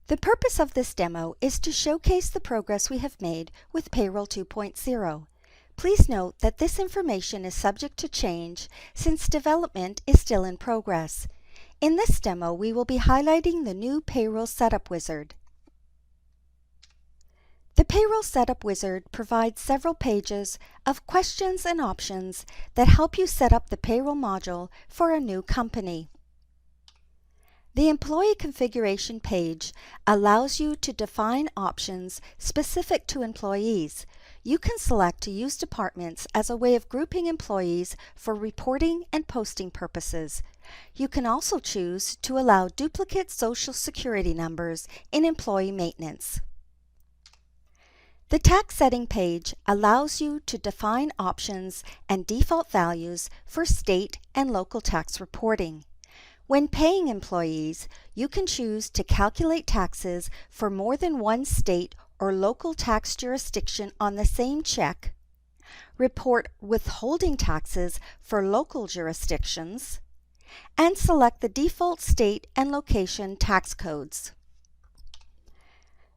The purpose of this demo is to showcase the progress we have made with Payroll 2.0. Please note that this information is subject to change since development is still in progress. In this demo, we will be highlighting the new Payroll Setup Wizard. The Payroll Setup Wizard provides several pages of questions and options that help you set up the payroll module for a new company. The Employee Configuration page allows you to define options specific to employees. You can select to use departments as a way of grouping employees for reporting and posting purposes. You can also choose to allow duplicate Social Security numbers in employee maintenance. The tax setting page allows you to define options and default values for state and local tax reporting. When paying employees, you can choose to calculate taxes for more than one state or local tax jurisdiction on the same check, report withholding taxes for local jurisdictions, and select the default state and location tax codes.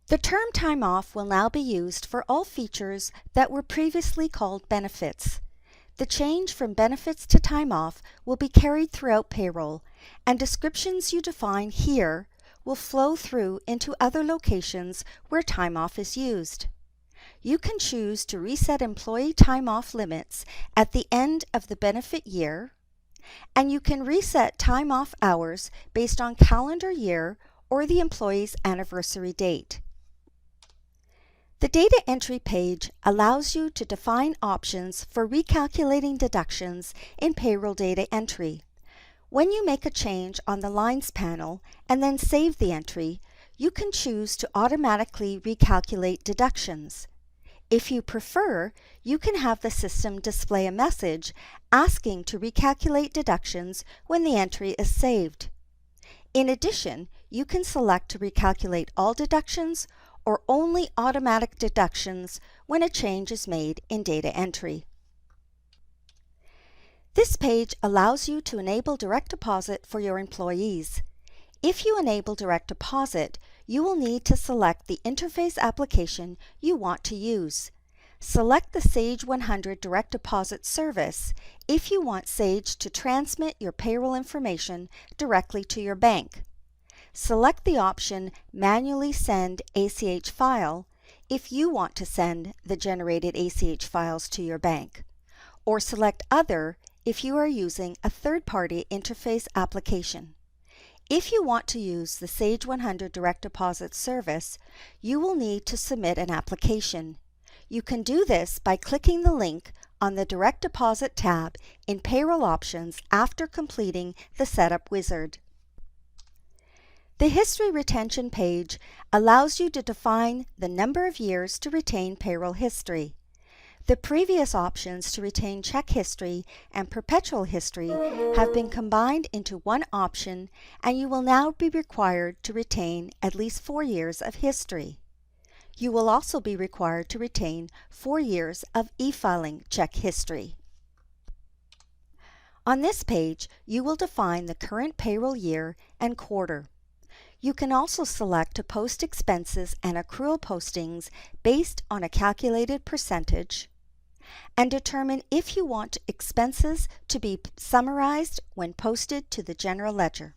The term time off will now be used for all features that were previously called benefits. The change from benefits to time off will be carried throughout payroll, and descriptions you define here will flow through into other locations where time off is used. You can choose to reset employee time off limits at the end of the benefit year, and you can reset time off hours based on calendar year or the employee's anniversary date. The data entry page allows you to define options for recalculating deductions in payroll data entry. When you make a change on the Lines panel and then save the entry, you can choose to automatically recalculate deductions. If you prefer, you can have the system display a message asking to recalculate deductions when the entry is saved. In addition, you can select to recalculate all deductions or only automatic deductions when a change is made in data entry. This page allows you to enable direct deposit for your employees. If you enable direct deposit, you will need to select the interface application you want to use. Select the Sage 100 Direct Deposit service if you want Sage to transmit your payroll information directly to your bank. Select the option Manually Send ACH File if you want to send the generated ACH files to your bank, or select Other if you are using a third-party interface application. If you want to use the Sage 100 Direct Deposit service, you will need to submit an application. You can do this by clicking the link on the Direct Deposit tab in Payroll Options after completing the Setup Wizard. The History Retention page allows you to define the number of years to retain payroll history. The previous options to retain check history and perpetual history have been combined into one option, and you will now be required to retain at least 4 years of history. You will also be required to retain 4 years of e-filing check history. On this page, you will define the current payroll year and quarter. You can also select to post expenses and accrual postings based on a calculated percentage, and determine if you want expenses to be summarized when posted to the general ledger.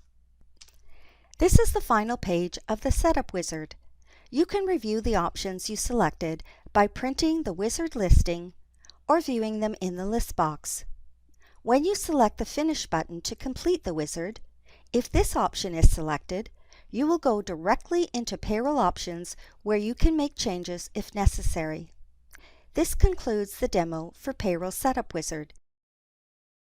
This is the final page of the Setup Wizard. You can review the options you selected by printing the wizard listing or viewing them in the list box. When you select the Finish button to complete the wizard, if this option is selected, you will go directly into Payroll Options where you can make changes if necessary. This concludes the demo for Payroll Setup Wizard.